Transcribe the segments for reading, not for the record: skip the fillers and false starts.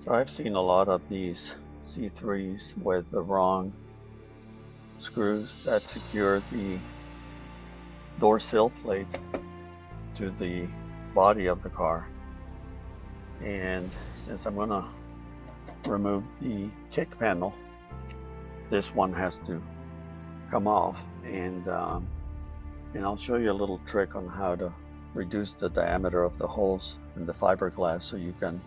So I've seen a lot of these C3s with the wrong screws that secure the door sill plate to the body of the car. And since I'm going to remove the kick panel, this one has to come off, and I'll show you a little trick on how to reduce the diameter of the holes in the fiberglass so you can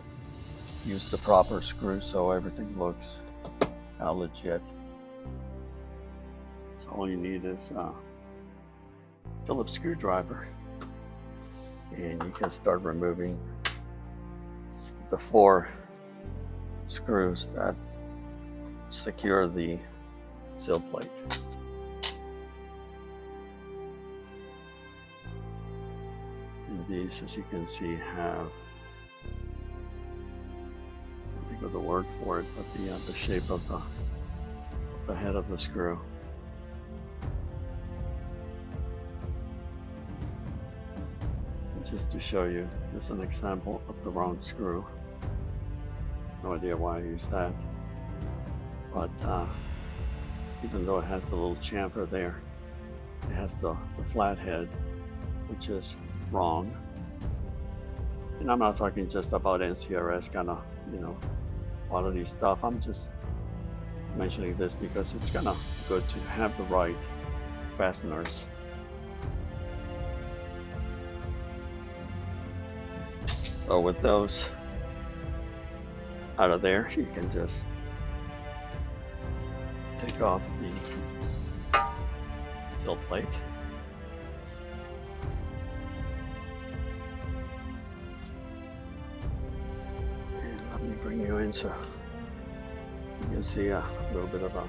use the proper screw so everything looks kind of legit. So all you need is a Phillips screwdriver, and you can start removing the 4 screws that secure the sill plate. And these, as you can see, have, I think of the word for it, but the shape of the head of the screw. And just to show you, this is an example of the wrong screw. No idea why I use that, but even though it has a little chamfer there, it has the flat head, which is wrong. And I'm not talking just about NCRS kind of, quality stuff. I'm just mentioning this because it's kind of good to have the right fasteners. So with those out of there, you can just take off the sill plate. And let me bring you in so you can see a little bit of a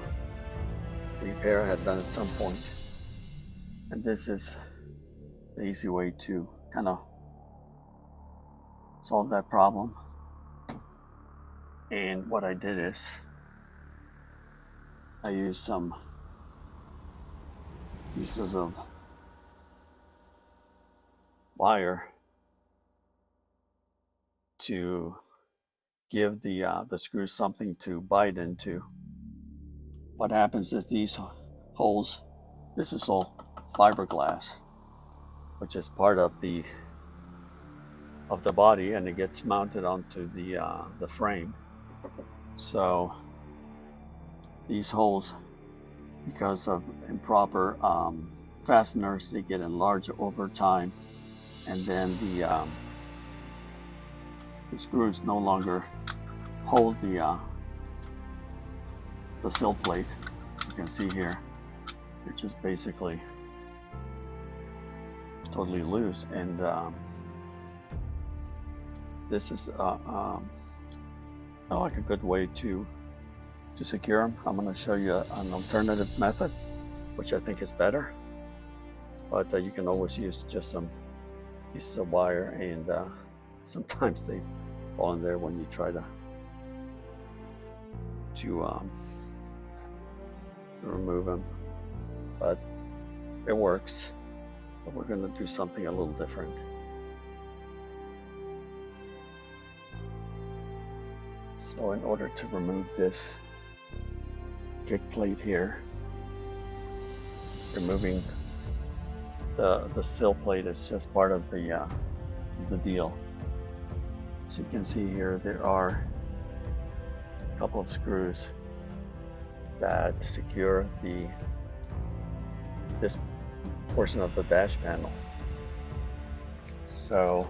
repair I had done at some point. And this is the easy way to kind of solve that problem. And what I did is I used some pieces of wire to give the screw something to bite into. What happens is these holes, this is all fiberglass, which is part of the body, and it gets mounted onto the frame. So these holes, because of improper fasteners, they get enlarged over time, and then the screws no longer hold the sill plate. You can see here, they're just basically totally loose, and this is like a good way to secure them. I'm going to show you an alternative method, which I think is better, but you can always use just some pieces of wire, and sometimes they fall in there when you try to remove them, but it works. But we're going to do something a little different. So in order to remove this kick plate here, removing the sill plate is just part of the deal. So you can see here there are a couple of screws that secure this portion of the dash panel. So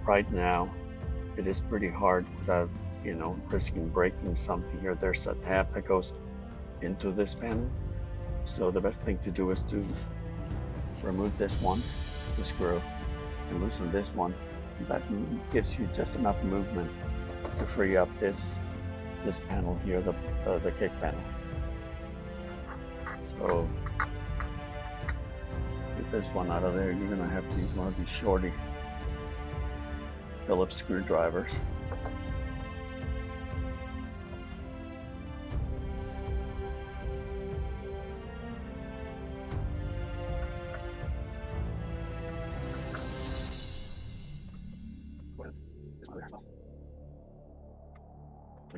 right now it is pretty hard without risking breaking something here. There's a tab that goes into this panel. So the best thing to do is to remove this one, the screw, and loosen this one. That gives you just enough movement to free up this panel here, the kick panel. So get this one out of there. You're going to have to use one of these shorty Phillips screwdrivers.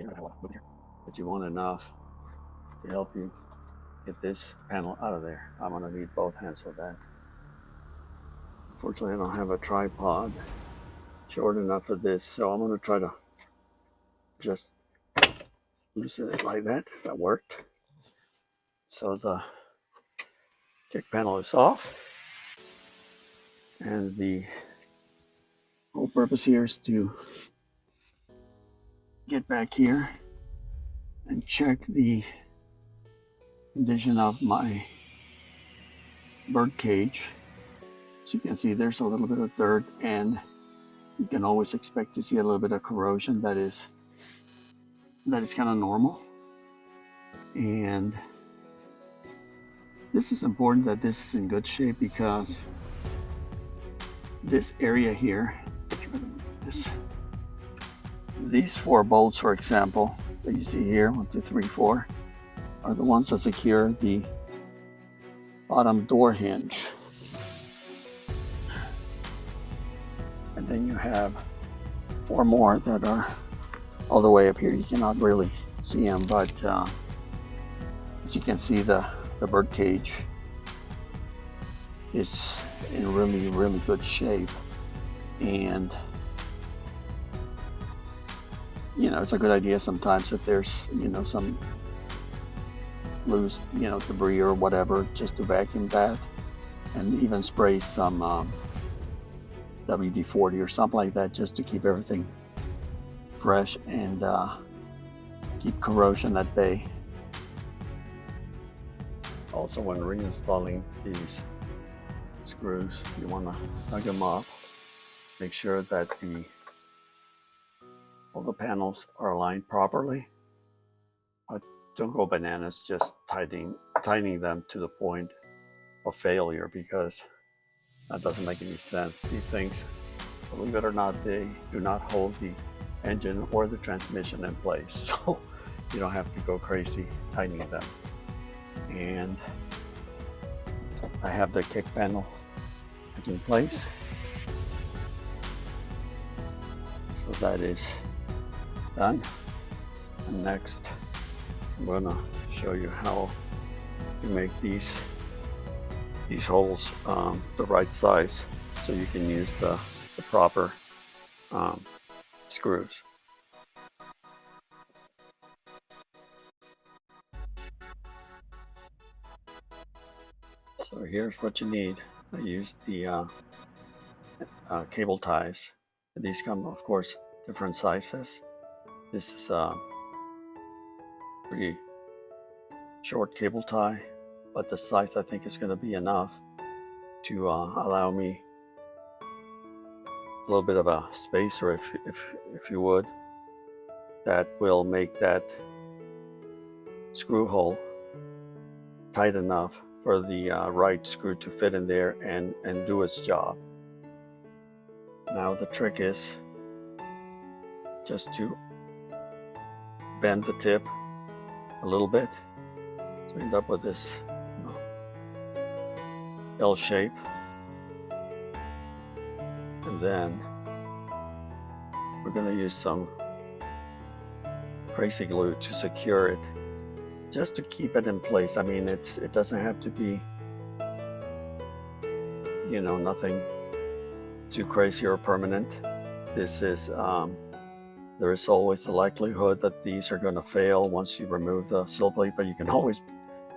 but you want enough to help you get this panel out of there. I'm going to need both hands for that. Unfortunately, I don't have a tripod short enough for this, so I'm going to try to just loosen it like that. That worked. So the kick panel is off, and the whole purpose here is to get back here and check the condition of my birdcage. So you can see there's a little bit of dirt, and you can always expect to see a little bit of corrosion. That is kind of normal. And this is important that this is in good shape, because this area here, these 4 bolts, for example, that you see here, 1, 2, 3, 4, are the ones that secure the bottom door hinge. And then you have 4 more that are all the way up here. You cannot really see them, but as you can see, the birdcage is in really, really good shape. And you know, it's a good idea sometimes if there's, you know, some loose, you know, debris or whatever, just to vacuum that, and even spray some WD-40 or something like that, just to keep everything fresh and keep corrosion at bay. Also, when reinstalling these screws, you want to snug them up. Make sure that all the panels are aligned properly. Don't go bananas just tightening them to the point of failure, because that doesn't make any sense. These things, believe it or not, they do not hold the engine or the transmission in place, so you don't have to go crazy tightening them. And I have the kick panel back in place, so that is done. And next, I'm gonna show you how to make these holes the right size, so you can use the proper screws. So here's what you need. I used the cable ties. These come, of course, different sizes. This is a pretty short cable tie, but the size I think is going to be enough to allow me a little bit of a spacer, if you would, that will make that screw hole tight enough for the right screw to fit in there and do its job. Now the trick is just to bend the tip a little bit, so you end up with this L shape, and then we're going to use some crazy glue to secure it, just to keep it in place. I mean, it doesn't have to be, you know, nothing too crazy or permanent. This is there is always the likelihood that these are going to fail once you remove the sill plate, but you can always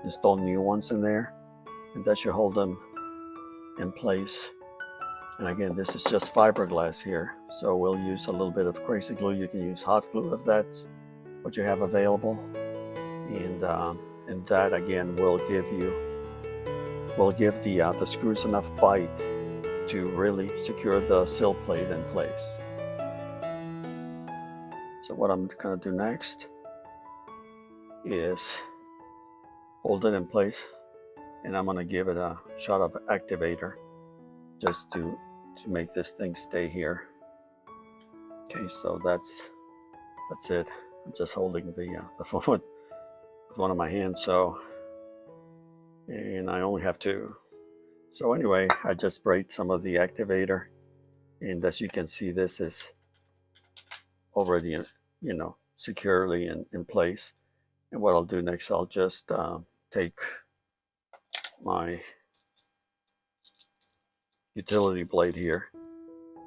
install new ones in there, and that should hold them in place. And again, this is just fiberglass here, so we'll use a little bit of crazy glue. You can use hot glue if that's what you have available, and that again will give the screws enough bite to really secure the sill plate in place. So what I'm going to do next is hold it in place, and I'm going to give it a shot of Activator just to make this thing stay here. Okay, so that's it. I'm just holding the phone with one of my hands, and I only have two. So anyway, I just sprayed some of the Activator, and as you can see, this is already, you know, securely in place. And what I'll do next, I'll just take my utility blade here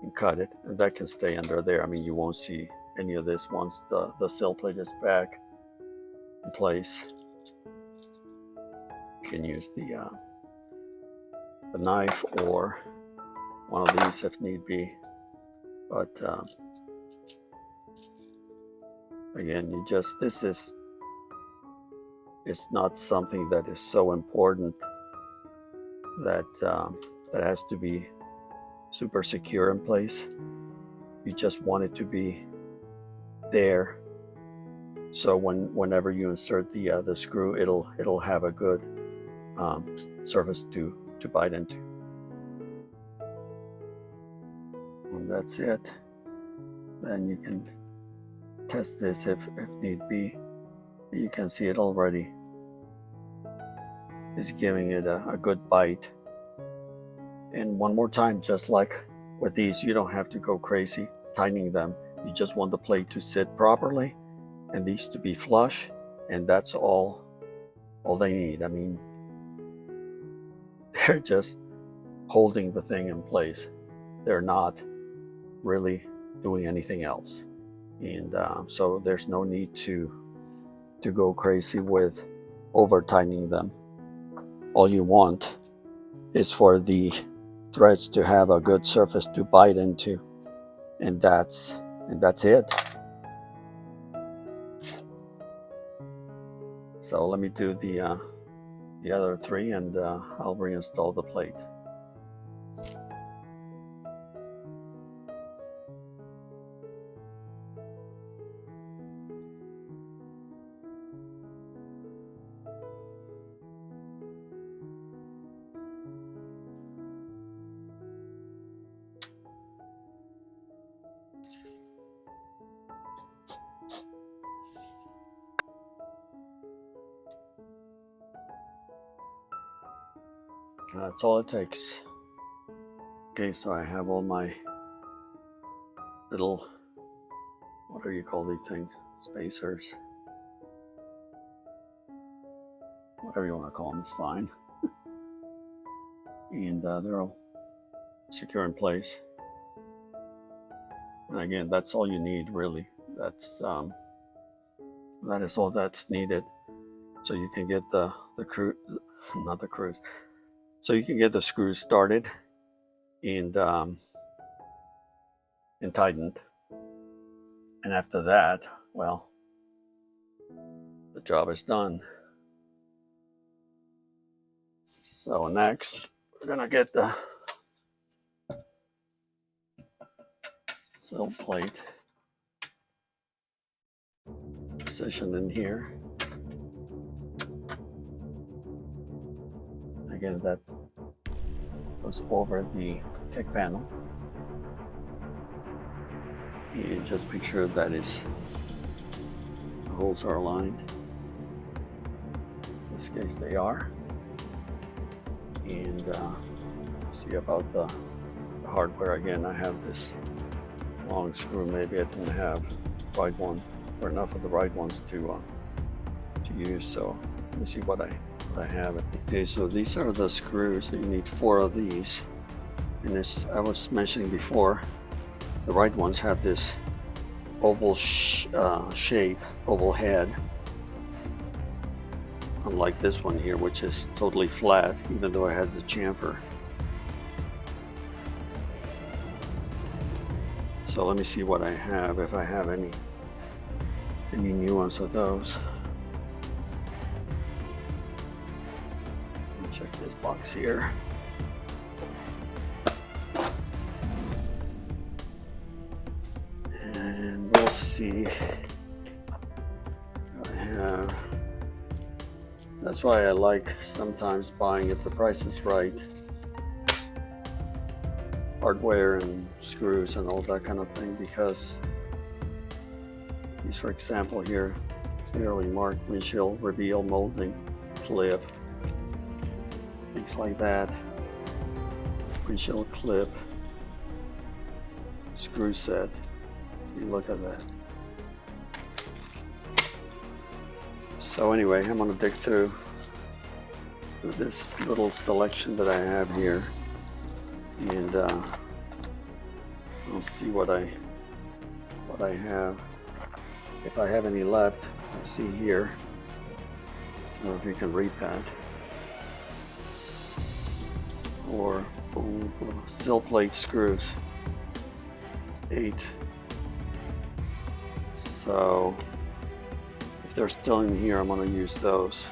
and cut it, and that can stay under there. I mean, you won't see any of this once the sill plate is back in place. You can use the knife or one of these if need be, but again, it's not something that is so important that that has to be super secure in place. You just want it to be there, so whenever you insert the screw, it'll have a good surface to bite into. And that's it. Then you can test this if need be. You can see it already is giving it a good bite. And one more time, just like with these, you don't have to go crazy tightening them. You just want the plate to sit properly and these to be flush, and that's all they need. I mean, they're just holding the thing in place. They're not really doing anything else. And so there's no need to go crazy with over tightening them. All you want is for the threads to have a good surface to bite into, and that's it. So let me do the other three, and I'll reinstall the plate. That's all it takes. Okay, so I have all my little, what do you call these things? Spacers. Whatever you want to call them is fine. And they're all secure in place. And again, that's all you need, really. That is all that's needed. So you can get the So you can get the screws started and tightened. And after that, well, the job is done. So next, we're gonna get the sill plate positioned in here. Again, that goes over the kick panel. And just make sure that the holes are aligned. In this case, they are. And see about the hardware. Again, I have this long screw. Maybe I didn't have the right one or enough of the right ones to use. So let me see what I have. Okay, so these are the screws. You need 4 of these. And as I was mentioning before, the right ones have this oval shape, oval head, unlike this one here, which is totally flat, even though it has the chamfer. So let me see what I have, if I have any new ones of those. Let me check this box here. And we'll see what I have. That's why I like sometimes buying, if the price is right, hardware and screws and all that kind of thing, because these, for example, here, clearly marked windshield reveal molding clip, things like that, windshield clip, screw set. So you look at that. So anyway, I'm gonna dig through this little selection that I have here, and I'll see what I have. If I have any left, I see here. I don't know if you can read that. Or sill plate screws, 8. So if they're still in here, I'm going to use those.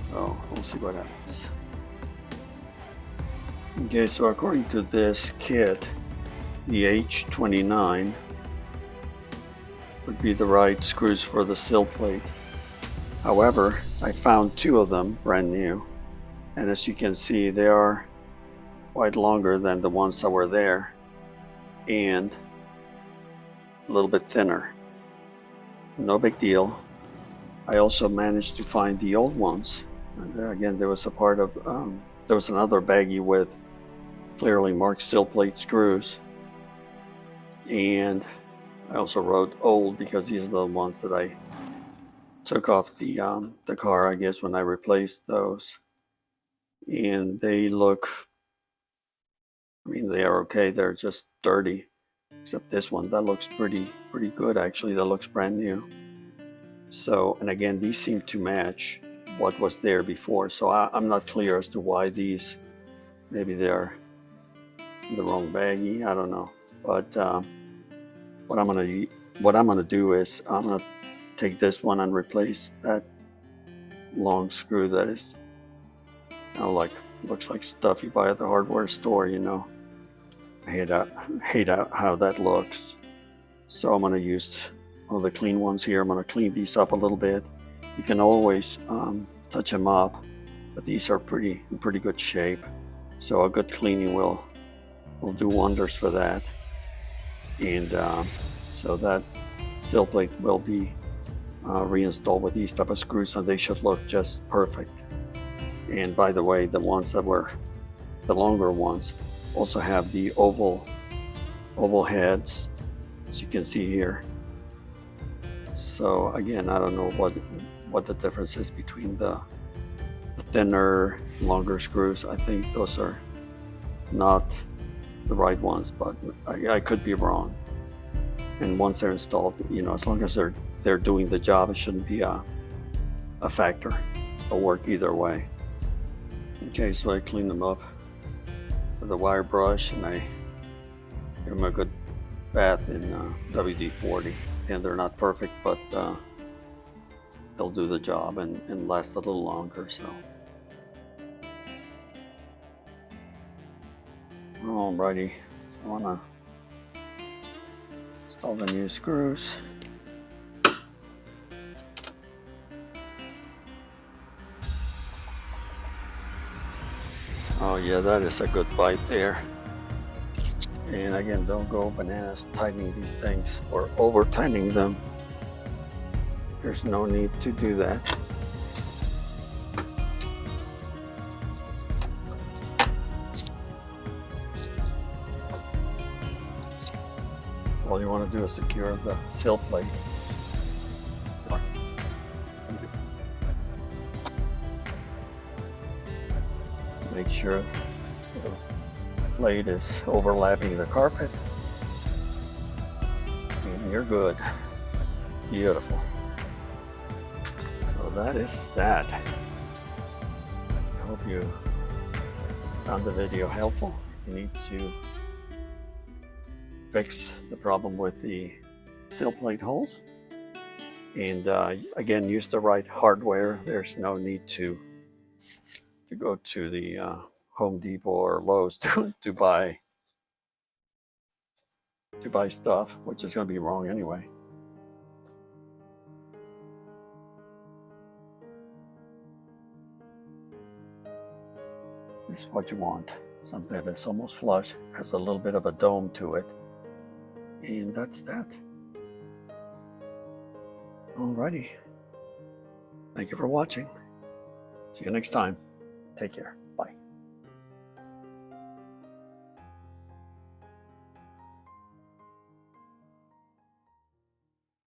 So we'll see what happens. Okay, so according to this kit, the H29 would be the right screws for the sill plate. However, I found 2 of them brand new, and as you can see, they are quite longer than the ones that were there and a little bit thinner. No big deal. I also managed to find the old ones. And again, there was a part of there was another baggie with clearly marked sill plate screws, and I also wrote old because these are the ones that I took off the car, I guess, when I replaced those. And they look, I mean, they are okay. They're just dirty, except this one that looks pretty good actually. That looks brand new. So, and again, these seem to match what was there before. So I'm not clear as to why these, maybe they're in the wrong baggie. I don't know. But what I'm gonna do is I'm gonna take this one and replace that long screw that is, you know, like, looks like stuff you buy at the hardware store, you know. I hate how that looks. So I'm going to use one of the clean ones here. I'm going to clean these up a little bit. You can always touch them up, but these are in pretty good shape. So a good cleaning will do wonders for that. And so that sill plate will be reinstalled with these type of screws, and they should look just perfect. And by the way, the ones that were the longer ones also have the oval heads, as you can see here. So again, I don't know what the difference is between the thinner, longer screws. I think those are not the right ones, but I could be wrong. And once they're installed, you know, as long as they're doing the job, it shouldn't be a factor. It'll work either way. Okay, so I clean them up with a wire brush, and I give them a good bath in WD-40. And they're not perfect, but they'll do the job and last a little longer. So, alrighty, so I want to install the new screws. Oh yeah, that is a good bite there. And again, don't go bananas tightening these things or over tightening them. There's no need to do that. All you want to do is secure the sill plate. Make sure the plate is overlapping the carpet, and you're good. Beautiful. So that is that. I hope you found the video helpful. If you need to fix the problem with the sill plate holes, and again, use the right hardware. There's no need to go to the Home Depot or Lowe's to buy stuff, which is going to be wrong anyway. This is what you want. Something that's almost flush, has a little bit of a dome to it, and that's that. Alrighty. Thank you for watching. See you next time. Take care.